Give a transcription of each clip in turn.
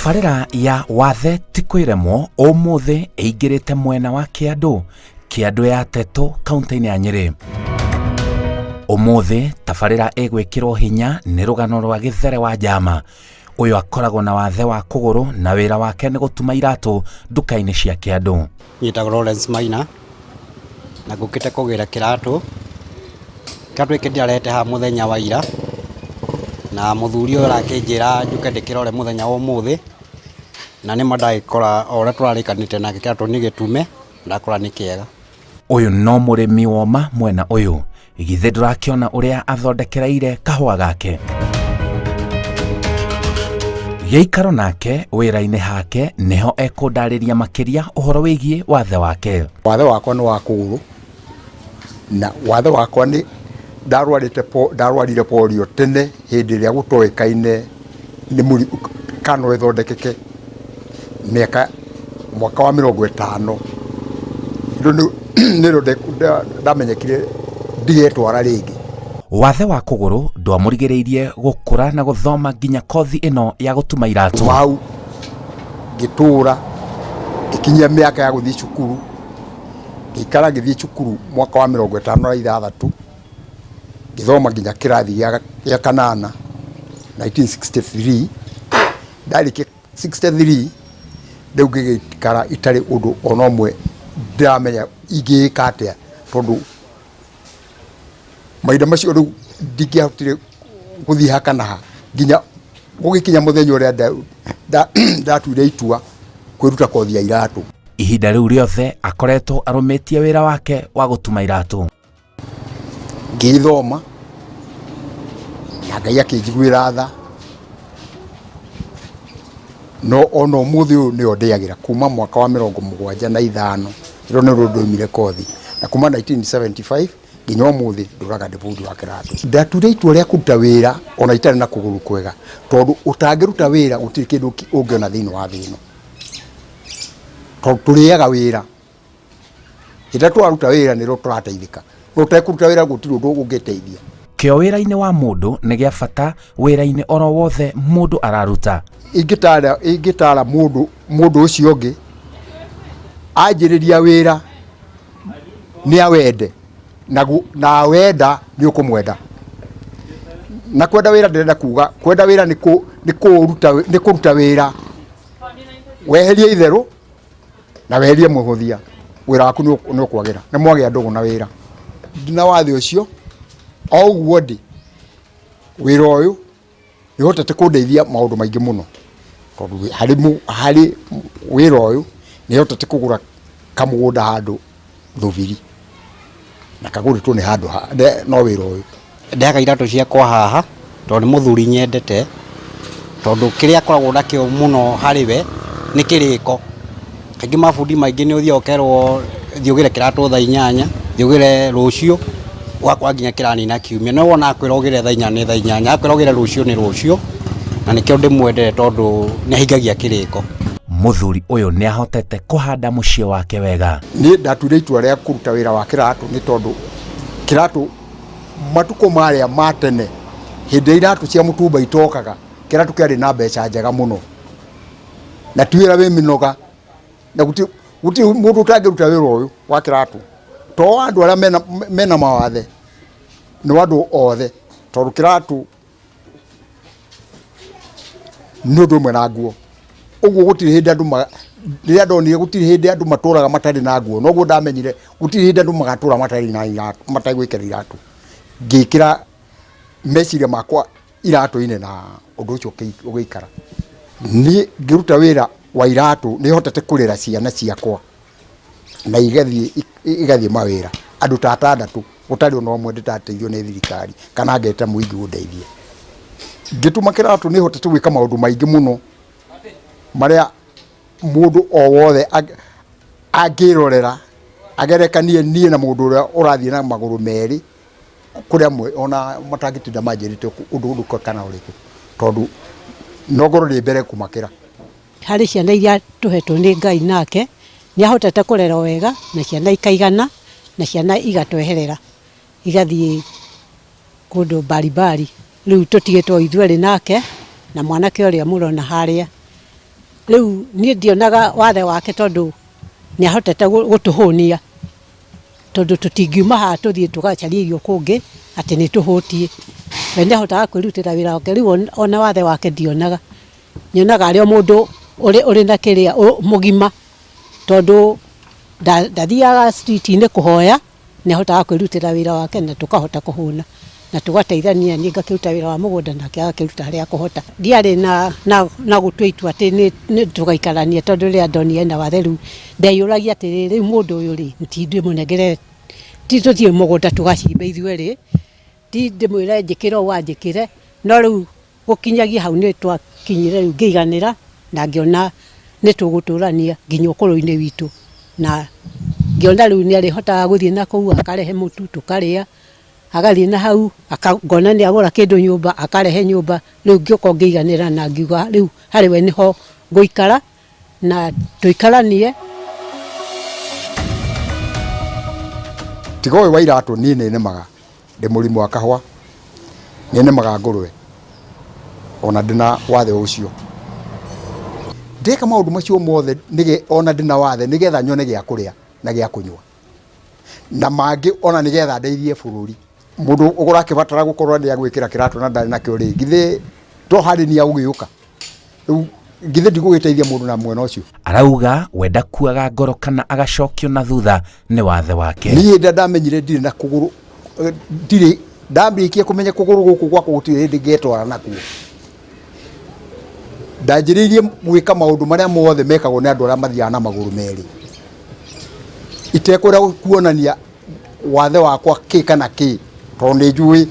Tabarĩra ya wathe ti kwĩremwo ũmũthĩ ĩingĩrĩte mwena wa Kĩandũ ya Tetũ kaunti-inĩ ya Nyeri. Ũmũthĩ tabarĩra ĩgwĩkĩrwo hinya nĩ rũgano rwa Githere Wanjama, ũyũ akoragwo na wathe wa kũgũrũ na wĩra wake nĩ gũtuma iratũ nduka-inĩ cia Kĩandũ. Nyitagwo Maina na ngũkĩte kũgĩra kĩratũ gĩkĩ ndĩarete ha mũthenya wa ira, na mũthuri ũyũ arakĩnjĩra njuke ndĩkĩrore mũthenya wa ũmũthĩ, na nĩ mandagĩkora o ũrĩa tũrarĩkanĩte nake kĩratũ nĩ gĩtume, ndakora nĩ kĩega. Ũyũ no mũrĩmi woma mwena ũyũ, githĩ ndũrakĩona ũrĩa athondekereire kahũa gake. Gĩikaro nake wĩra-inĩ hake nĩho ekũndarĩria makĩria ũhoro wĩgiĩ wathe wake. Wathe wakwa nĩ wa kũgũrũ, na wathe wakwa nĩ ndarwarire polio tene hĩndĩ ĩrĩa gũtoĩkaine nĩ kano ĩthondekeke mwaka wa 50. Nĩrĩo ndamenyekire ndigetwara rĩngĩ. Wathe wa kũgũrũ ndwamũrigĩrĩirie gũkũra na gũthoma nginya kothi ĩno ya gũtuma iratũ. Wau ngĩtũra ikinyia mĩaka ya gũthiĩ cukuru, ngĩikara ngĩthiĩ cukuru mwaka wa 56, ngĩthoma nginya kĩrathi gĩa kanana 1963. Ndarĩkia 63 rĩu ngĩgĩikara itarĩ ũndũ ona ũmwe ndamenya ingĩka atĩa, tondũ mahinda macio rĩu ndingĩahotire gũthiĩ hakanaha nginya gũgĩkinya mũthenya ũrĩa ndatuire itua kwĩruta kothi ya iratũ. Ihinda rĩu rĩothe akoretwo arũmĩtie wĩra wake wa gũtuma iratũ. Ngĩthoma na Ngai akĩnjiguĩra tha, no ona ũmũthĩ ũyũ nĩyo ndĩagĩra kuma mwaka wa 75 rĩrĩa nĩrĩo ndoimire kothi, na kuma 1975 nginya ũmũthĩ ndũraga ndĩ bundi wa kĩratũ. Ndatuire itua rĩa kũruta wĩra ona itarĩ na kũgũrũ kwega, tondũ ũtangĩruta wĩra gũtirĩ kĩndũ ũngĩona thĩinĩ wa thĩ ĩno, tondũ tũrĩaga wĩra. Hĩndĩ ĩrĩa twaruta wĩra nĩrĩo tũrateithĩka, no ũtekũruta wĩra gũtirĩ ũndũ ũngĩteithia. Kĩo wĩra-inĩ wa mũndũ nĩ gĩa bata wĩra-inĩ oro wothe mũndũ araruta. Ingĩtara mũndũ ũcio ũngĩ anjĩrĩria wĩra nĩ awende, na wenda nĩ ũkũmwenda. Na kwenda wĩra ndĩrenda kuga kwenda wĩra nĩ kũruta wĩra weherie itherũ na weherie mũhũthia, wĩra waku nĩ ũkwagĩra, nĩ mwagĩa ndũgũ na wĩra. Na wathe ũcio o ũguo ndĩ wĩra ũyũ nĩ hotete kũndeithia maũndũ maingĩ mũno, tondũ harĩ wĩra ũyũ nĩ hotete kũgũra kamũgũnda handũ Thũbiri, na kagũrĩtwo nĩ handũ no wĩra ũyũ. Ndehaga iratũ ciakwa haha tondũ nĩ mũthuri nyendete, tondũ kĩrĩa akoragwo nakĩo mũno harĩ we nĩ kĩrĩko. Kaingĩ mabundi maingĩ nĩ ũthiaga ũkerwo thiĩ ũgĩre kĩratũ thaa 8, thiĩ ũgĩre rũciũ, ũgakora nginya kĩranina kiumia. No wona akwĩra ũgĩre thaa 4 nĩ thaa 8, akwĩra ũgĩre rũciũ nĩ rũciũ, na nĩkĩo ndĩmwendete tondũ nĩ ahingagia kĩrĩko. Mũthuri ũyũ nĩ ahotete kũhanda mũciĩ wake wega. Niĩ ndatuire itua rĩa kũruta wĩra wa kĩratũ nĩ tondũ kĩratũ matukũ marĩa ma tene, hĩndĩ iratũ cia mũtumba itokaga, kĩratũ kĩarĩ na mbeca njega mũno, na ti wĩra wĩ mĩnoga, na gũtirĩ mũndũ ũtangĩruta wĩra ũyũ wa kĩratũ. To andũ arĩa mena mawathe, nĩ andũ othe, tondũ kĩratũ nĩ ũndũ ũmwe na nguo. Ũguo gũtirĩ hĩndĩ andũ rĩrĩa ndonire gũtirĩ hĩndĩ andũ matũraga matarĩ na nguo, noguo ndamenyire gũtirĩ hĩndĩ andũ magatũra matagwĩkĩra iratũ. Ngĩkĩra meciria makwa iratũ-inĩ na ũndũ ũcio ũgĩikara. Niĩ ngĩruta wĩra wa iratũ nĩ hotete kũrera ciana ciakwa na igathiĩ mawĩra. Andũ ta 6 gũtarĩ ona ũmwe ndĩtateithio nĩ thirikari kana ngeta mũingĩ ũndeithie. Ngĩtuma kĩratũ nĩ hotete gwĩka maũndũ maingĩ mũno marĩa mũndũ o wothe angĩrorera agerekanie niĩ na mũndũ ũrĩa ũrathiĩ na magũrũ merĩ, kũrĩa amwe ona matangĩtinda manjĩrĩte ũndũ ũndũ kana ũrĩkũ, tondũ no ngorwo ndĩ mbere kũmakĩra. Harĩ ciana iria tũhetwo nĩ Ngai nake nĩ ahotete kũrera wega, na ciana ikaigana, na ciana igatweherera igathiĩ kũndũ mbarimbari. Rĩu tũtigĩtwo ithuerĩ nake na mwanake ũrĩa mũrona harĩa riu nie ndionaga wathe wake tondu ni ahotete gutuhunia tondu tutingiuma ha tuthie tugacaria irio kungi ati ni tuhutie we ni ahotaga kwirutira wira wake riu ona wathe wake ndionaga nyonaga ari mundu uri na kiria mugima tondu ndathiaga street ni kuhoya ni ahotaga kwirutira wira wake na tukahota kuhuna na tugateithania ni ngakiruta wira wa mugunda nake agakiruta haria kuhota ndiari na gutwitu ati ni tugaikarania tondu ria ndoni na watheru ndeyuragia ati riu mundu uyu ri ntindi munegere ti tuthie mugunda tugacimba ithue ri ti ndimwire njikiro wanjikire no riu gukinyagia hau ni twakinyire riu ngiganira na ngiona ni tuguturania nginya ukuru-ini witu na ngiona riu ni arihotaga guthie na kuu akarehe mutu tukaria agathie na hau akangona ni agura kindu nyumba akarehe nyumba riu ngioka ngiganira na ngiuga riu hari we niho nguikara na tuikaranie tigo wa iratũ ni nemaga ndi mũrĩmi wa kahũa ni nemaga ngũrũwe ona ndina wathe ucio ndeka maundu macio mothe nige ona ndina wathe nigetha nyone gya kuria na gya kunywa na mangi ona nigetha ndeithie bururi mundu ugura kibatara gukorwa ni agwikira kiratu na ndari na kio ri githe to hari ni agugiuka githe ndigugiteithia mundu na mwena ucio arauga wenda kuaga ngoro kana agacokio na thutha ni wathe wake ni ndamenyire ndire na kũgũrũ ndire ndambikie kumenya kũgũrũ guku gwako gutire ndingetwara nakuo ndanjiririe gwika maundu maria mothe mekagwo ni andu aria mathiaga na maguru meri itekwira kuonania wathe wakwa ki kana ki to ni njui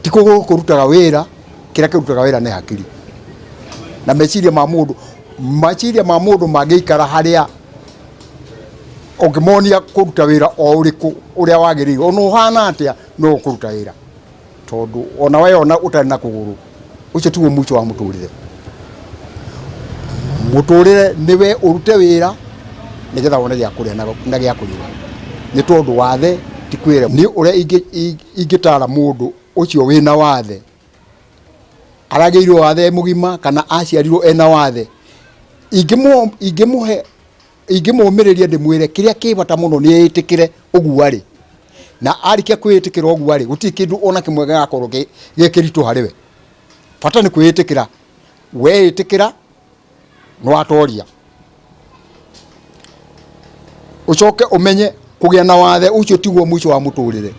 ti kũgũrũ kurutaga wira kira kirutaga wira ni hakiri na meciria ma mundu mangikara haria ongimonia kuruta wira o uriku uria wagiririo ono hana atia no kuruta wira tondu ona we ona utari na kũgũrũ ucio tuwo mwicho wa muturire niwe urute wira nigetha wone gya kuria na gya kunywa ni tondu wathe ti kwira ni uria ingitara mundu ucio wina wathe arageirwo wathe mugima kana aciarirwo ena wathe ingimumiriria ndimwire kiria kibata muno ni itikire uguari na arikia kwitikira uguari guti kindu ona kimwe gakorwo gekiritu hariwe fata ni kwitikira we itikira no atoria ucoke umenye kugia na wathe ucio tiguo mwicho wa muturire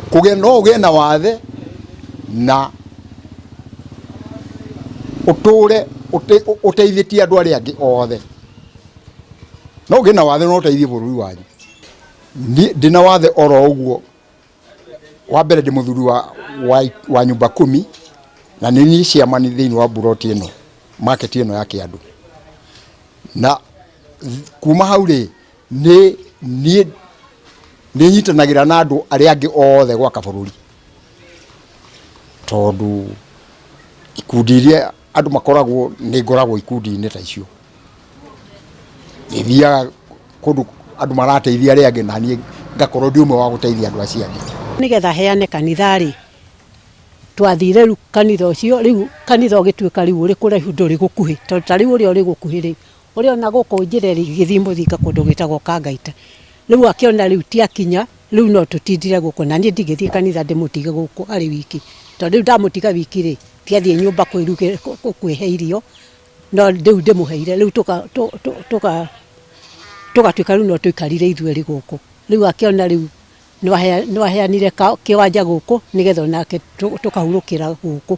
kugia no ugie na wathe na uture uteithitie andu aria angi othe no ugie na wathe no uteithie bururi wanyu ndina wathe oro uguo wa mbere ndi muthuri wa nyumba 10 na nini ciamani thiini wa buroti ino market ino ya Kiandu na kuma hau ri ni nyitanagira na andu aria angi othe gwa kabururi tondu ikundi iria andu makoragwo ni ngoragwo ikundi-ini ta icio ithia kundu andu marateithia aria angi na ni ngakorwo ndi umwe wa guteithia andu acio angi nigetha heane kanithari twathire riu kanitha ucio riu kanitha ugituika riu uri kuraihu nduri gukuhi tondu ta riu uri gukuhi ri uri ona guku njireri githimo thika kundu gitagwo Kangaita riu akiona riu ti akinya riu no tutindire guku na ni ndigithie kanitha ndimutige guku ari wiki tondu riu ndamutiga wiki ri tiathie nyumba kwihe irio no riu ndimuheire riu tugatuika riu no tuikarire ithue ri guku riu akiona riu nwaheanire kiwanja guku nigetha nake tukahurukira guku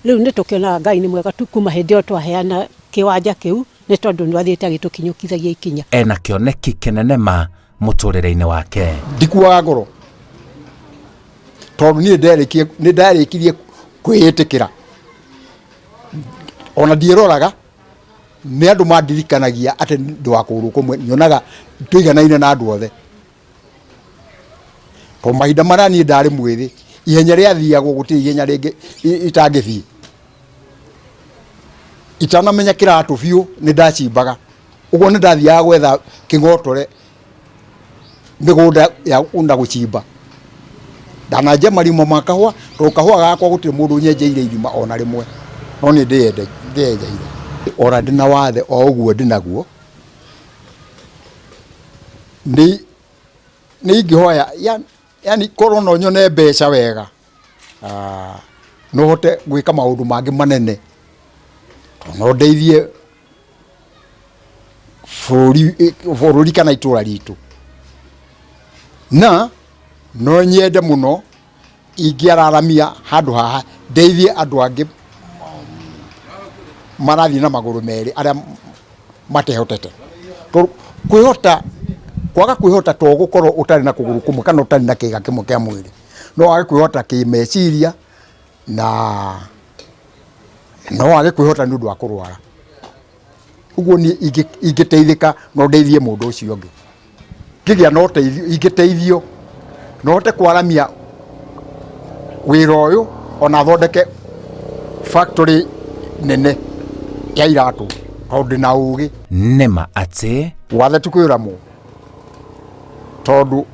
riu ni tukiona Ngai ni mwega tukuma hindi o twaheana kiwanja kiu ni tondu nwathiite agitukinyukithagia ikinya ena kioneki kinene ma muturire-ini wake ndikuaga ngoro tondu ni ndarikirie kwiitikira ona ndieroraga ni andu mandirikanagia ati ndu wa kũgũrũ kumwe nyonaga tuiganaine na andu othe to mahinda maria ni ndari mwithi ihenya ria thiagwo guti ihenya ringi itangithie itanamenya kiratu biu ni ndacimbaga uguo ni ndathiaga gwetha king'otore migunda ya unda gucimba ndananje marimo makahwa to kahwa gakwa gutire mundu nyenjeire irima ona rimwe no nĩ ndĩyenjeire ora ndĩna wathe o ũguo ndĩnaguo nĩ ingĩhoya yani korwo no nyone mbeca wega no hote gwĩka maũndũ mangĩ manene no ndeithie bũrũri kana itũra ritũ na no nyende mũno ingĩararamia handũ haha ndeithie andũ angĩ marathiĩ na magũrũ merĩ arĩa matehotete kwĩhota kwaga kwĩhota to gũkorwo ũtarĩ na kũgũrũ kũmwe kana ũtarĩ na kĩga kĩmwe kĩa mwĩrĩ no wage kwĩhota kĩmeciria na no wage kwĩhota nĩ ũndũ wa kũrwara ũguo niĩ ingĩteithĩka no ndeithie mũndũ ũcio ũngĩ ngĩgĩa no teithio ingĩteithio no hote kwaramia wĩra ũyũ ona thondeke factory nene ya iratũ tondũ na ũgĩ nĩma atĩ wathe tu kwĩramwo tondũ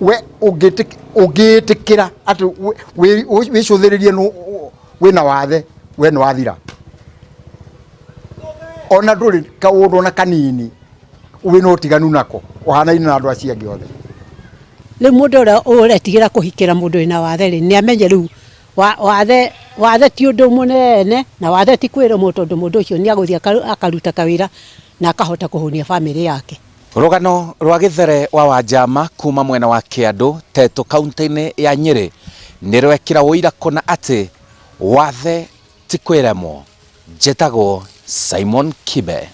we ũngĩtĩkĩra atĩ wĩcũthĩrĩrie wĩna wathe we nĩ wathira ona ndũrĩ kaũndũ ona kanini wĩna ũtiganu nako ũhanaine na andũ acio angĩ othe rĩu mũndũ ũrĩa ũretigĩra kũhikĩra mũndũ wĩna wathe rĩ nĩ amenye rĩu wathe ti ũndũ mũnene na wathe ti kwĩrĩmwo tondũ mũndũ ũcio nĩ agũthiĩ akaruta kawĩra na akahota kũhũnia bamĩrĩ yake. rũgano rwa Githere wa Wanjama kuma mwena wa Kĩandũ Tetũ kaunti-inĩ ya Nyeri nĩ rwekĩra ũira kũna atĩ wathe ti kwĩrĩmwo. Njĩtagwo Simon Kibe.